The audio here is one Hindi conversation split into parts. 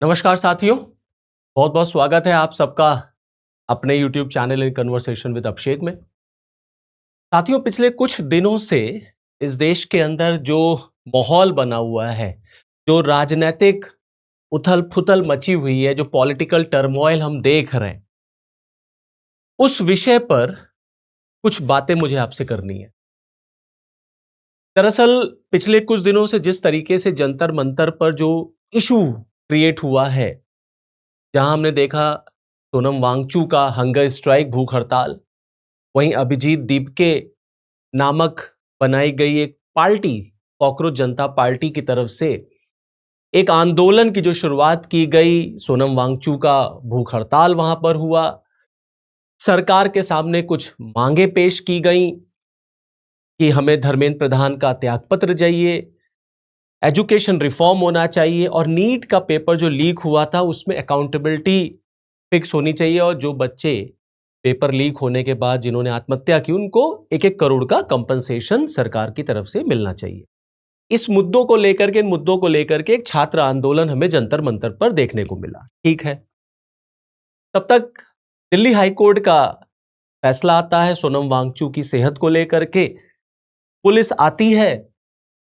नमस्कार साथियों, बहुत बहुत स्वागत है आप सबका अपने YouTube channel in conversation with Abhishek में। साथियों, पिछले कुछ दिनों से इस देश के अंदर जो माहौल बना हुआ है, जो राजनीतिक उथल पुथल मची हुई है, जो पॉलिटिकल टर्मोइल हम देख रहे हैं, उस विषय पर कुछ बातें मुझे आपसे करनी है। दरअसल पिछले कुछ दिनों से जिस तरीके से जंतर मंतर पर जो इशू क्रिएट हुआ है, जहां हमने देखा सोनम वांगचू का हंगर स्ट्राइक, भूख हड़ताल, वहीं अभिजीत दीपके नामक बनाई गई एक पार्टी, कॉकरोच जनता पार्टी की तरफ से एक आंदोलन की जो शुरुआत की गई, सोनम वांगचू का भूख हड़ताल वहां पर हुआ। सरकार के सामने कुछ मांगे पेश की गई कि हमें धर्मेंद्र प्रधान का त्यागपत्र चाहिए, एजुकेशन रिफॉर्म होना चाहिए और नीट का पेपर जो लीक हुआ था उसमें अकाउंटेबिलिटी फिक्स होनी चाहिए और जो बच्चे पेपर लीक होने के बाद जिन्होंने आत्महत्या की उनको 1-1 करोड़ का कंपनसेशन सरकार की तरफ से मिलना चाहिए। इन मुद्दों को लेकर के एक छात्र आंदोलन हमें जंतर मंतर पर देखने को मिला। ठीक है, तब तक दिल्ली हाईकोर्ट का फैसला आता है सोनम वांगचू की सेहत को लेकर के। पुलिस आती है,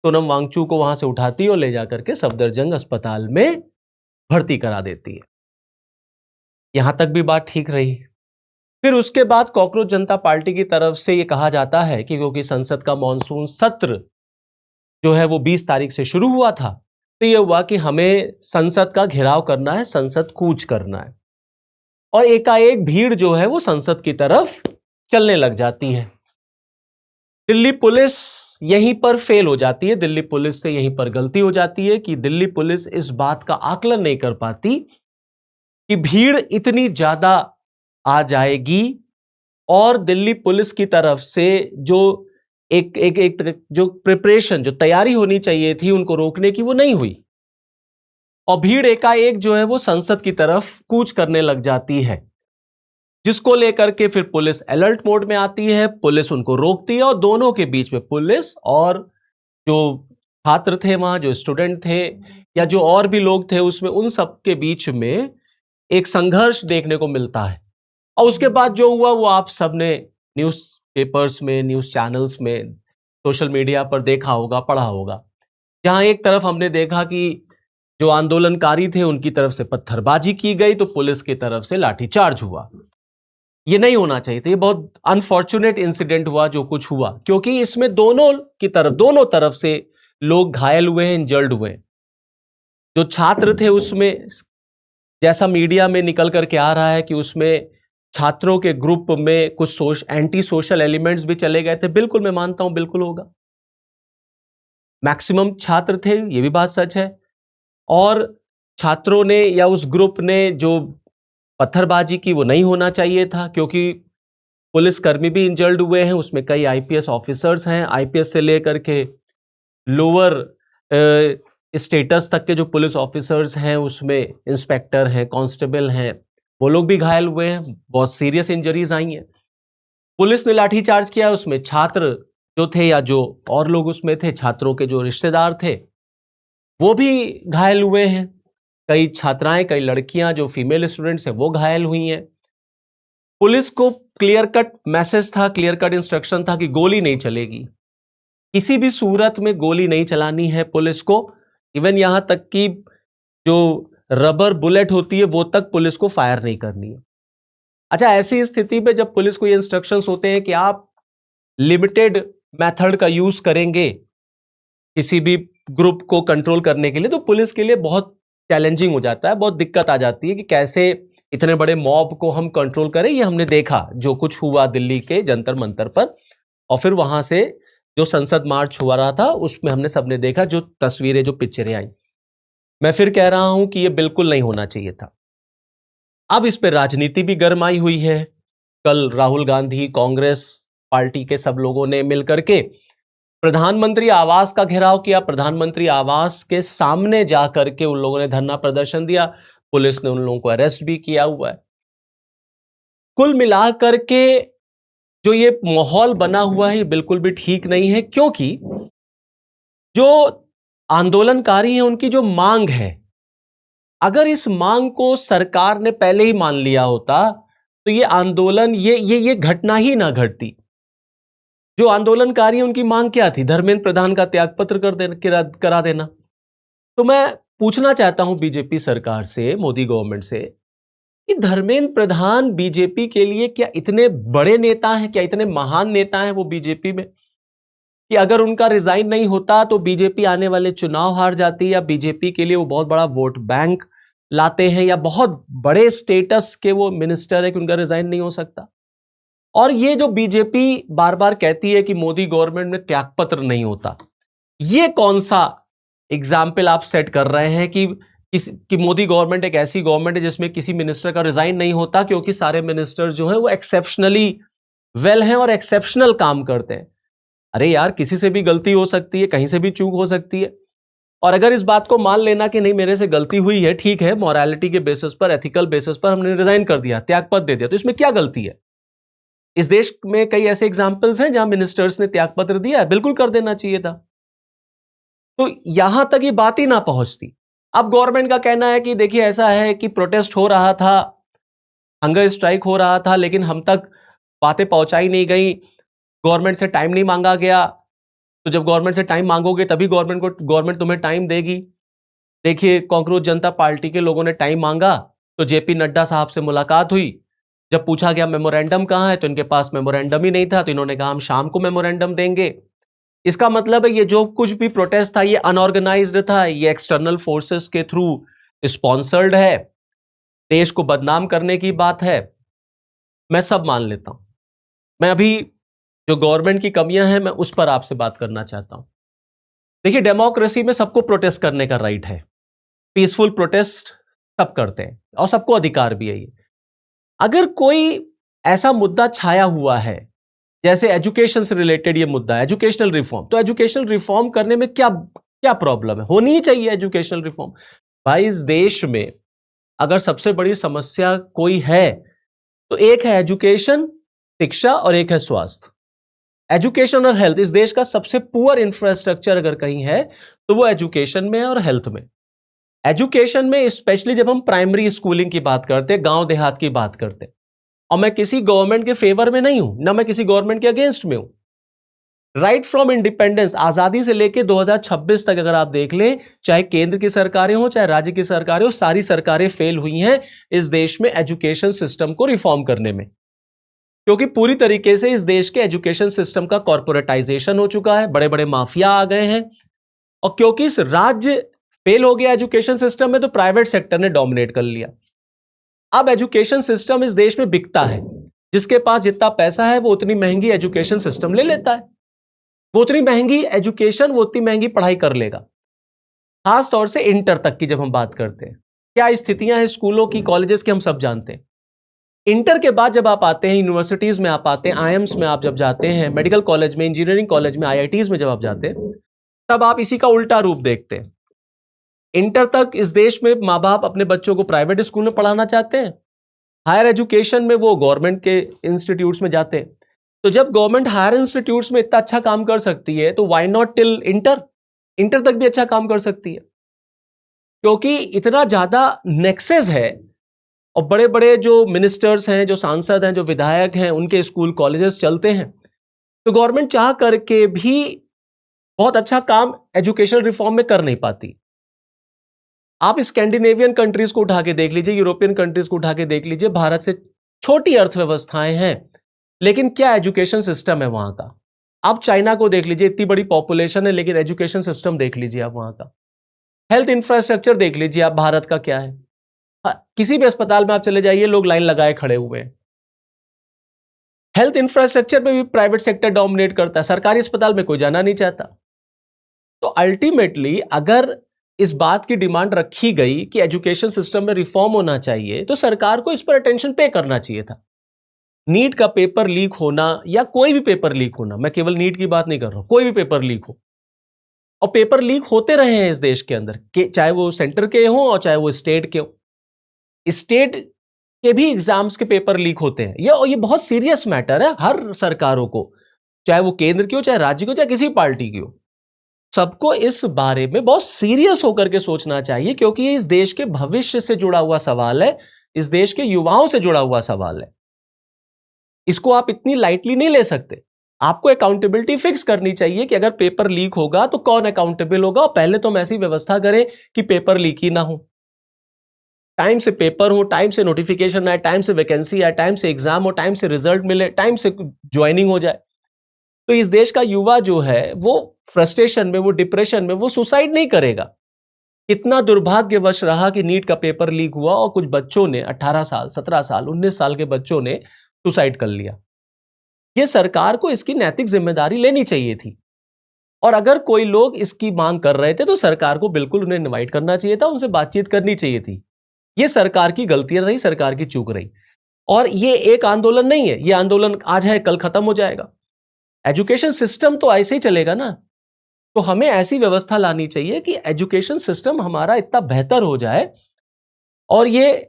सोनम वांगचू को वहां से उठाती है और ले जाकर के सफदरजंग अस्पताल में भर्ती करा देती है। यहां तक भी बात ठीक रही। फिर उसके बाद कॉकरोच जनता पार्टी की तरफ से यह कहा जाता है कि क्योंकि संसद का मॉनसून सत्र जो है वो 20 तारीख से शुरू हुआ था, तो यह हुआ कि हमें संसद का घेराव करना है, संसद कूच करना है, और एकाएक भीड़ जो है वो संसद की तरफ चलने लग जाती है। दिल्ली पुलिस यहीं पर फेल हो जाती है, दिल्ली पुलिस से यहीं पर गलती हो जाती है कि दिल्ली पुलिस इस बात का आकलन नहीं कर पाती कि भीड़ इतनी ज्यादा आ जाएगी और दिल्ली पुलिस की तरफ से जो एक जो प्रिपरेशन, जो तैयारी होनी चाहिए थी उनको रोकने की, वो नहीं हुई और भीड़ एकाएक जो है वो संसद की तरफ कूच करने लग जाती है, जिसको लेकर के फिर पुलिस अलर्ट मोड में आती है, पुलिस उनको रोकती है और दोनों के बीच में, पुलिस और जो छात्र थे वहां, जो स्टूडेंट थे या जो और भी लोग थे उसमें, उन सब के बीच में एक संघर्ष देखने को मिलता है। और उसके बाद जो हुआ वो आप सबने न्यूज पेपर्स में, न्यूज चैनल्स में, सोशल मीडिया पर देखा होगा, पढ़ा होगा, जहां एक तरफ हमने देखा कि जो आंदोलनकारी थे उनकी तरफ से पत्थरबाजी की गई तो पुलिस की तरफ से लाठीचार्ज हुआ। ये नहीं होना चाहिए था, ये बहुत अनफॉर्चुनेट इंसिडेंट हुआ जो कुछ हुआ, क्योंकि इसमें दोनों तरफ से लोग घायल हुए हैं, इंजर्ड हुए हैं। जो छात्र थे उसमें, जैसा मीडिया में निकल करके आ रहा है कि उसमें छात्रों के ग्रुप में कुछ एंटी सोशल एलिमेंट्स भी चले गए थे। बिल्कुल, मैं मानता हूं, बिल्कुल होगा। मैक्सिमम छात्र थे, ये भी बात सच है, और छात्रों ने या उस ग्रुप ने जो पत्थरबाजी की वो नहीं होना चाहिए था, क्योंकि पुलिसकर्मी भी इंजर्ड हुए हैं, उसमें कई आईपीएस ऑफिसर्स हैं, आईपीएस से लेकर के लोअर स्टेटस तक के जो पुलिस ऑफिसर्स हैं उसमें इंस्पेक्टर हैं, कांस्टेबल हैं, वो लोग भी घायल हुए हैं, बहुत सीरियस इंजरीज आई हैं। पुलिस ने लाठीचार्ज किया, उसमें छात्र जो थे या जो और लोग उसमें थे, छात्रों के जो रिश्तेदार थे वो भी घायल हुए हैं। कई छात्राएं, कई लड़कियां जो फीमेल स्टूडेंट्स हैं वो घायल हुई हैं। पुलिस को क्लियर कट मैसेज था, क्लियर कट इंस्ट्रक्शन था कि गोली नहीं चलेगी, किसी भी सूरत में गोली नहीं चलानी है पुलिस को। इवन यहां तक कि जो रबर बुलेट होती है वो तक पुलिस को फायर नहीं करनी है। अच्छा, ऐसी स्थिति में जब पुलिस को ये इंस्ट्रक्शंस होते हैं कि आप लिमिटेड मेथड का यूज करेंगे किसी भी ग्रुप को कंट्रोल करने के लिए, तो पुलिस के लिए बहुत चैलेंजिंग हो जाता है, बहुत दिक्कत आ जाती है कि कैसे इतने बड़े मॉब को हम कंट्रोल करें। ये हमने देखा जो कुछ हुआ दिल्ली के जंतर मंतर पर, और फिर वहां से जो संसद मार्च हुआ रहा था उसमें हमने सबने देखा जो तस्वीरें, जो पिक्चरें आई। मैं फिर कह रहा हूं कि ये बिल्कुल नहीं होना चाहिए था। अब इस पर राजनीति भी गरमाई हुई है। कल राहुल गांधी, कांग्रेस पार्टी के सब लोगों ने मिलकर के प्रधानमंत्री आवास का घेराव किया, प्रधानमंत्री आवास के सामने जाकर के उन लोगों ने धरना प्रदर्शन दिया, पुलिस ने उन लोगों को अरेस्ट भी किया हुआ है। कुल मिलाकर के जो ये माहौल बना हुआ है ये बिल्कुल भी ठीक नहीं है, क्योंकि जो आंदोलनकारी हैं उनकी जो मांग है अगर इस मांग को सरकार ने पहले ही मान लिया होता तो ये आंदोलन, ये घटना ही ना घटती। जो आंदोलनकारी हैं उनकी मांग क्या थी? धर्मेंद्र प्रधान का त्यागपत्र करा देना। तो मैं पूछना चाहता हूं बीजेपी सरकार से, मोदी गवर्नमेंट से, कि धर्मेंद्र प्रधान बीजेपी के लिए क्या इतने बड़े नेता हैं, क्या इतने महान नेता हैं वो बीजेपी में, कि अगर उनका रिजाइन नहीं होता तो बीजेपी आने वाले चुनाव हार जाती, या बीजेपी के लिए वो बहुत बड़ा वोट बैंक लाते हैं, या बहुत बड़े स्टेटस के वो मिनिस्टर है कि उनका रिजाइन नहीं हो सकता। और ये जो बीजेपी बार बार कहती है कि मोदी गवर्नमेंट में त्यागपत्र नहीं होता, ये कौन सा एग्जाम्पल आप सेट कर रहे हैं कि मोदी गवर्नमेंट एक ऐसी गवर्नमेंट है जिसमें किसी मिनिस्टर का रिजाइन नहीं होता क्योंकि सारे मिनिस्टर जो है वो एक्सेप्शनली वेल हैं और एक्सेप्शनल काम करते हैं। अरे यार, किसी से भी गलती हो सकती है, कहीं से भी चूक हो सकती है। और अगर इस बात को मान लेना कि नहीं मेरे से गलती हुई है, ठीक है, मॉरलिटी के बेसिस पर, एथिकल बेसिस पर हमने रिजाइन कर दिया, त्यागपत्र दे दिया, तो इसमें क्या गलती है? इस देश में कई ऐसे एग्जाम्पल्स हैं जहां मिनिस्टर्स ने त्यागपत्र दिया है, बिल्कुल कर देना चाहिए था। तो यहां तक ये बात ही ना पहुंचती। अब गवर्नमेंट का कहना है कि देखिए ऐसा है कि प्रोटेस्ट हो रहा था, हंगर स्ट्राइक हो रहा था, लेकिन हम तक बातें पहुंचाई नहीं गई, गवर्नमेंट से टाइम नहीं मांगा गया। तो जब गवर्नमेंट से टाइम मांगोगे तभी गवर्नमेंट तुम्हें टाइम देगी। देखिए, कांग्रेस जनता पार्टी के लोगों ने टाइम मांगा तो जेपी नड्डा साहब से मुलाकात हुई। जब पूछा गया मेमोरेंडम कहां है तो इनके पास मेमोरेंडम ही नहीं था, तो इन्होंने कहा हम शाम को मेमोरेंडम देंगे। इसका मतलब है ये जो कुछ भी प्रोटेस्ट था ये अनऑर्गेनाइज्ड था, ये एक्सटर्नल फोर्सेस के थ्रू स्पॉन्सर्ड है, देश को बदनाम करने की बात है। मैं सब मान लेता हूं। मैं अभी जो गवर्नमेंट की कमियां हैं मैं उस पर आपसे बात करना चाहता हूं। देखिए, डेमोक्रेसी में सबको प्रोटेस्ट करने का राइट है, पीसफुल प्रोटेस्ट सब करते हैं और सबको अधिकार भी है ये। अगर कोई ऐसा मुद्दा छाया हुआ है जैसे एजुकेशन से रिलेटेड ये मुद्दा है, एजुकेशनल रिफॉर्म, तो एजुकेशनल रिफॉर्म करने में क्या क्या प्रॉब्लम है? होनी ही चाहिए एजुकेशनल रिफॉर्म। भाई, इस देश में अगर सबसे बड़ी समस्या कोई है तो एक है एजुकेशन, शिक्षा, और एक है स्वास्थ्य। एजुकेशन और हेल्थ, इस देश का सबसे पुअर इंफ्रास्ट्रक्चर अगर कहीं है तो वो एजुकेशन में है और हेल्थ में। एजुकेशन में स्पेशली जब हम प्राइमरी स्कूलिंग की बात करते हैं, गांव देहात की बात करते हैं, और मैं किसी गवर्नमेंट के फेवर में नहीं हूं, ना मैं किसी गवर्नमेंट के अगेंस्ट में हूं। राइट फ्रॉम इंडिपेंडेंस, आजादी से लेकर 2026 तक अगर आप देख लें, चाहे केंद्र की सरकारें हो चाहे राज्य की सरकारें हो, सारी सरकारें फेल हुई हैं इस देश में एजुकेशन सिस्टम को रिफॉर्म करने में, क्योंकि पूरी तरीके से इस देश के एजुकेशन सिस्टम का कॉर्पोरेटाइजेशन हो चुका है, बड़े बड़े माफिया आ गए हैं। और क्योंकि इस राज्य फेल हो गया एजुकेशन सिस्टम में, तो प्राइवेट सेक्टर ने डोमिनेट कर लिया। अब एजुकेशन सिस्टम इस देश में बिकता है, जिसके पास जितना पैसा है वो उतनी महंगी एजुकेशन सिस्टम ले लेता है, वो उतनी महंगी एजुकेशन, वो उतनी महंगी पढ़ाई कर लेगा। खास तौर से इंटर तक की जब हम बात करते हैं, क्या स्थितियां हैं स्कूलों की, कॉलेजेस की, हम सब जानते हैं। इंटर के बाद जब आप आते हैं, यूनिवर्सिटीज में आप आते हैं, आईएम्स में आप जब जाते हैं, मेडिकल कॉलेज में, इंजीनियरिंग कॉलेज में, आईआईटीज में जब आप जाते हैं, तब आप इसी का उल्टा रूप देखते हैं। इंटर तक इस देश में माँ बाप अपने बच्चों को प्राइवेट स्कूल में पढ़ाना चाहते हैं, हायर एजुकेशन में वो गवर्नमेंट के इंस्टीट्यूट्स में जाते हैं। तो जब गवर्नमेंट हायर इंस्टीट्यूट्स में इतना अच्छा काम कर सकती है तो why not till inter, inter तक भी अच्छा काम कर सकती है, क्योंकि इतना ज्यादा नेक्सेस है। और बड़े बड़े जो मिनिस्टर्स हैं, जो सांसद हैं, जो विधायक हैं, उनके स्कूल कॉलेजेस चलते हैं, तो गवर्नमेंट चाह करके भी बहुत अच्छा काम एजुकेशन रिफॉर्म में कर नहीं पाती। आप स्कैंडिनेवियन कंट्रीज को उठा के देख लीजिए, यूरोपियन कंट्रीज को उठा के देख लीजिए, भारत से छोटी अर्थव्यवस्थाएं हैं, लेकिन क्या एजुकेशन सिस्टम है वहां का। आप चाइना को देख लीजिए, इतनी बड़ी पॉपुलेशन है, लेकिन एजुकेशन सिस्टम देख लीजिए आप वहां का। हेल्थ इंफ्रास्ट्रक्चर देख लीजिए आप भारत का क्या है। किसी भी अस्पताल में आप चले जाइए, लोग लाइन लगाए खड़े हुए हैं। हेल्थ इंफ्रास्ट्रक्चर में भी प्राइवेट सेक्टर डोमिनेट करता है, सरकारी अस्पताल में कोई जाना नहीं चाहता। तो अल्टीमेटली अगर इस बात की डिमांड रखी गई कि एजुकेशन सिस्टम में रिफॉर्म होना चाहिए, तो सरकार को इस पर अटेंशन पे करना चाहिए था। नीट का पेपर लीक होना या कोई भी पेपर लीक होना, मैं केवल नीट की बात नहीं कर रहा हूं, कोई भी पेपर लीक हो, और पेपर लीक होते रहे हैं इस देश के अंदर, चाहे वो सेंटर के हों और चाहे वो स्टेट के हों। स्टेट के भी एग्जाम्स के पेपर लीक होते हैं, ये बहुत सीरियस मैटर है हर सरकारों को, चाहे वो केंद्र की हो, चाहे राज्य की हो, चाहे किसी पार्टी की हो। सबको इस बारे में बहुत सीरियस होकर के सोचना चाहिए, क्योंकि ये इस देश के भविष्य से जुड़ा हुआ सवाल है, इस देश के युवाओं से जुड़ा हुआ सवाल है। इसको आप इतनी लाइटली नहीं ले सकते। आपको अकाउंटेबिलिटी फिक्स करनी चाहिए कि अगर पेपर लीक होगा तो कौन अकाउंटेबल होगा, और पहले तो हम ऐसी व्यवस्था करें कि पेपर लीक ही ना हो। टाइम से पेपर हो, टाइम से नोटिफिकेशन आए, टाइम से वैकेंसी आए, टाइम से एग्जाम हो, टाइम से रिजल्ट मिले, टाइम से ज्वाइनिंग हो जाए। तो इस देश का युवा जो है वो फ्रस्ट्रेशन में, वो डिप्रेशन में, वो सुसाइड नहीं करेगा। कितना दुर्भाग्यवश रहा कि नीट का पेपर लीक हुआ और कुछ बच्चों ने 18 साल, 17 साल, 19 साल के बच्चों ने सुसाइड कर लिया। यह सरकार को इसकी नैतिक जिम्मेदारी लेनी चाहिए थी, और अगर कोई लोग इसकी मांग कर रहे थे तो सरकार को बिल्कुल उन्हें इनवाइट करना चाहिए था, उनसे बातचीत करनी चाहिए थी। यह सरकार की गलती रही, सरकार की चूक रही। और ये एक आंदोलन नहीं है, यह आंदोलन आज है कल खत्म हो जाएगा। एजुकेशन सिस्टम तो ऐसे ही चलेगा ना। तो हमें ऐसी व्यवस्था लानी चाहिए कि एजुकेशन सिस्टम हमारा इतना बेहतर हो जाए, और ये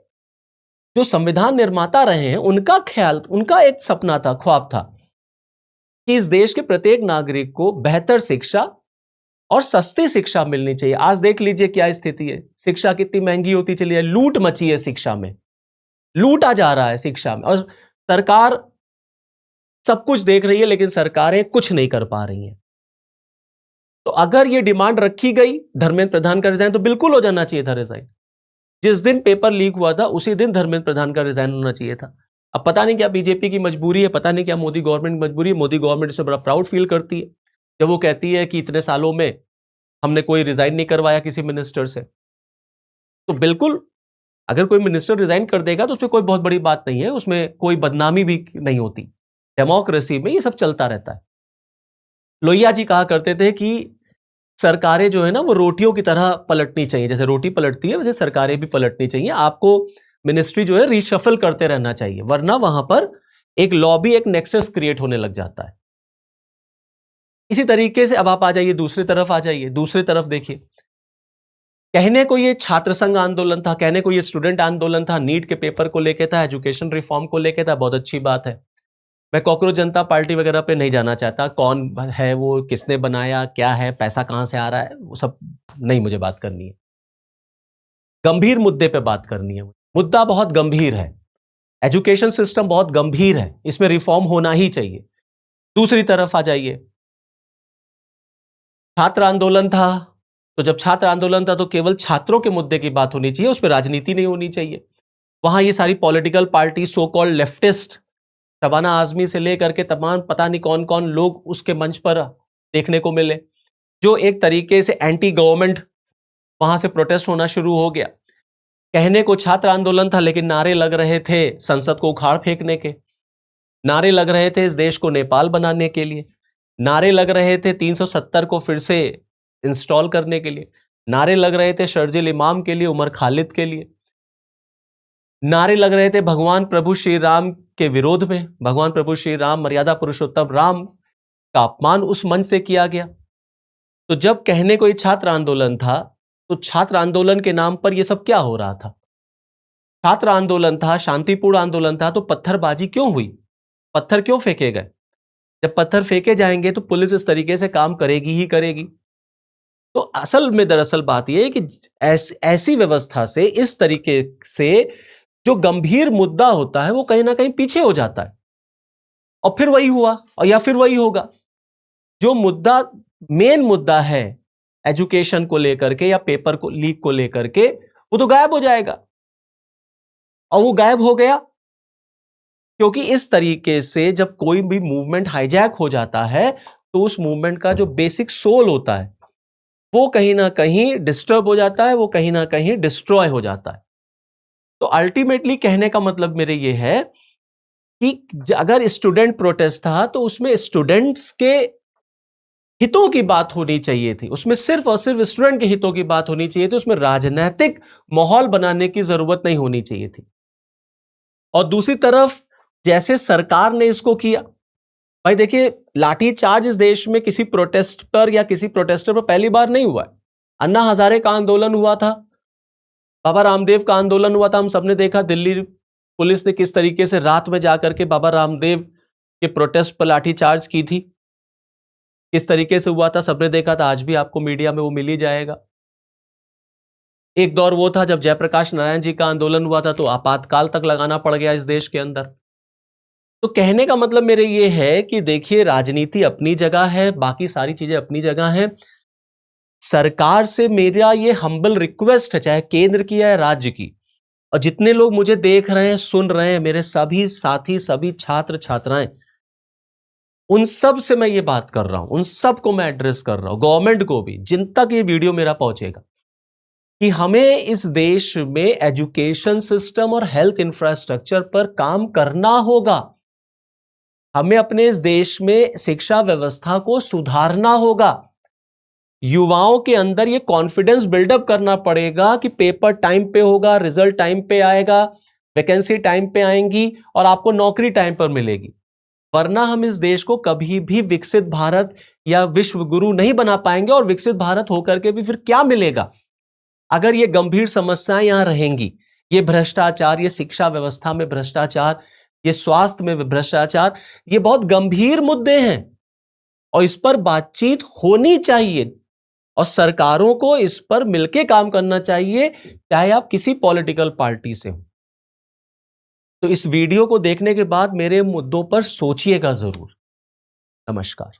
जो संविधान निर्माता रहे हैं उनका ख्याल, उनका एक सपना था, ख्वाब था कि इस देश के प्रत्येक नागरिक को बेहतर शिक्षा और सस्ती शिक्षा मिलनी चाहिए। आज देख लीजिए क्या स्थिति है, शिक्षा कितनी महंगी होती चली है, लूट मची है शिक्षा में, लूटा जा रहा है शिक्षा में, और सरकार सब कुछ देख रही है लेकिन सरकारें कुछ नहीं कर पा रही हैं। तो अगर ये डिमांड रखी गई धर्मेंद्र प्रधान का रिजाइन, तो बिल्कुल हो जाना चाहिए था रिजाइन। जिस दिन पेपर लीक हुआ था उसी दिन धर्मेंद्र प्रधान का रिजाइन होना चाहिए था। अब पता नहीं क्या बीजेपी की मजबूरी है, पता नहीं क्या मोदी गवर्नमेंट की मजबूरी है। मोदी गवर्नमेंट इससे बड़ा प्राउड फील करती है जब वो कहती है कि इतने सालों में हमने कोई रिजाइन नहीं करवाया किसी मिनिस्टर से। तो बिल्कुल अगर कोई मिनिस्टर रिजाइन कर देगा तो उसमें कोई बहुत बड़ी बात नहीं है, उसमें कोई बदनामी भी नहीं होती। डेमोक्रेसी में ये सब चलता रहता है। लोहिया जी कहा करते थे कि सरकारें जो है ना वो रोटियों की तरह पलटनी चाहिए, जैसे रोटी पलटती है वैसे सरकारें भी पलटनी चाहिए। आपको मिनिस्ट्री जो है रीशफल करते रहना चाहिए, वरना वहां पर एक लॉबी, एक नेक्सस क्रिएट होने लग जाता है। इसी तरीके से अब आप आ जाइए दूसरी तरफ, आ जाइए दूसरी तरफ देखिए। कहने को ये छात्र संघ आंदोलन था, कहने को ये स्टूडेंट आंदोलन था, नीट के पेपर को लेके था, एजुकेशन रिफॉर्म को लेके था, बहुत अच्छी बात है। मैं कॉकरोच जनता पार्टी वगैरह पे नहीं जाना चाहता, कौन है वो, किसने बनाया, क्या है, पैसा कहां से आ रहा है, वो सब नहीं मुझे बात करनी है। गंभीर मुद्दे पे बात करनी है। मुद्दा बहुत गंभीर है, एजुकेशन सिस्टम बहुत गंभीर है, इसमें रिफॉर्म होना ही चाहिए। दूसरी तरफ आ जाइए, छात्र आंदोलन था, तो जब छात्र आंदोलन था तो केवल छात्रों के मुद्दे की बात होनी चाहिए, उस पर राजनीति नहीं होनी चाहिए। वहां ये सारी political party, so called leftist, Shabana Azmi से लेकर के तमाम पता नहीं कौन कौन लोग उसके मंच पर देखने को मिले, जो एक तरीके से एंटी गवर्नमेंट वहां से प्रोटेस्ट होना शुरू हो गया। कहने को छात्र आंदोलन था लेकिन नारे लग रहे थे संसद को उखाड़ फेंकने के, नारे लग रहे थे इस देश को नेपाल बनाने के लिए, नारे लग रहे थे 370 को फिर से इंस्टॉल करने के लिए, नारे लग रहे थे शर्जिल इमाम के लिए, उमर खालिद के लिए, नारे लग रहे थे भगवान प्रभु श्री राम के विरोध में। भगवान प्रभु श्री राम, मर्यादा पुरुषोत्तम राम का अपमान उस मंच से किया गया। तो जब कहने को ये छात्र आंदोलन था तो छात्र आंदोलन के नाम पर यह सब क्या हो रहा था? छात्र आंदोलन था, शांतिपूर्ण आंदोलन था, तो पत्थरबाजी क्यों हुई? पत्थर क्यों फेंके गए? जब पत्थर फेंके जाएंगे तो पुलिस इस तरीके से काम करेगी ही करेगी। तो असल में दरअसल बात यह है कि ऐसी व्यवस्था से, इस तरीके से जो गंभीर मुद्दा होता है वो कहीं ना कहीं पीछे हो जाता है, और फिर वही हुआ और या फिर वही होगा। जो मुद्दा, मेन मुद्दा है एजुकेशन को लेकर के या पेपर को लीक को लेकर के, वो तो गायब हो जाएगा। और वो गायब हो गया क्योंकि इस तरीके से जब कोई भी मूवमेंट हाईजैक हो जाता है तो उस मूवमेंट का जो बेसिक सोल होता है वो कहीं ना कहीं डिस्टर्ब हो जाता है, वो कहीं ना कहीं डिस्ट्रॉय हो जाता है। तो अल्टीमेटली कहने का मतलब मेरे ये है कि अगर स्टूडेंट प्रोटेस्ट था तो उसमें स्टूडेंट्स के हितों की बात होनी चाहिए थी, उसमें सिर्फ और सिर्फ स्टूडेंट के हितों की बात होनी चाहिए थी, उसमें राजनीतिक माहौल बनाने की जरूरत नहीं होनी चाहिए थी। और दूसरी तरफ जैसे सरकार ने इसको किया, भाई देखिए लाठी चार्ज इस देश में किसी प्रोटेस्ट पर या किसी प्रोटेस्टर पर पहली बार नहीं हुआ है। अन्ना हजारे का आंदोलन हुआ था, बाबा रामदेव का आंदोलन हुआ था, हम सबने देखा दिल्ली पुलिस ने किस तरीके से रात में जाकर के बाबा रामदेव के प्रोटेस्ट पर लाठी चार्ज की थी। किस तरीके से हुआ था सबने देखा था, आज भी आपको मीडिया में वो मिल ही जाएगा। एक दौर वो था जब जयप्रकाश नारायण जी का आंदोलन हुआ था तो आपातकाल तक लगाना पड़ गया इस देश के अंदर। तो कहने का मतलब मेरे ये है कि देखिए, राजनीति अपनी जगह है, बाकी सारी चीजें अपनी जगह हैं। सरकार से मेरा ये हम्बल रिक्वेस्ट है, चाहे केंद्र की या राज्य की, और जितने लोग मुझे देख रहे हैं, सुन रहे हैं, मेरे सभी साथी, सभी छात्र छात्राएं, उन सब से मैं ये बात कर रहा हूं, उन सब को मैं एड्रेस कर रहा हूं, गवर्नमेंट को भी, जिन तक ये वीडियो मेरा पहुंचेगा, कि हमें इस देश में एजुकेशन सिस्टम और हेल्थ इंफ्रास्ट्रक्चर पर काम करना होगा। हमें अपने इस देश में शिक्षा व्यवस्था को सुधारना होगा। युवाओं के अंदर ये कॉन्फिडेंस बिल्डअप करना पड़ेगा कि पेपर टाइम पे होगा, रिजल्ट टाइम पे आएगा, वैकेंसी टाइम पे आएंगी और आपको नौकरी टाइम पर मिलेगी। वरना हम इस देश को कभी भी विकसित भारत या विश्व गुरु नहीं बना पाएंगे, और विकसित भारत होकर के भी फिर क्या मिलेगा अगर ये गंभीर समस्याएं यहां रहेंगी। ये भ्रष्टाचार, ये शिक्षा व्यवस्था में भ्रष्टाचार, ये स्वास्थ्य में भ्रष्टाचार, ये बहुत गंभीर मुद्दे हैं और इस पर बातचीत होनी चाहिए और सरकारों को इस पर मिलकर काम करना चाहिए, चाहे आप किसी पॉलिटिकल पार्टी से हो। तो इस वीडियो को देखने के बाद मेरे मुद्दों पर सोचिएगा जरूर। नमस्कार।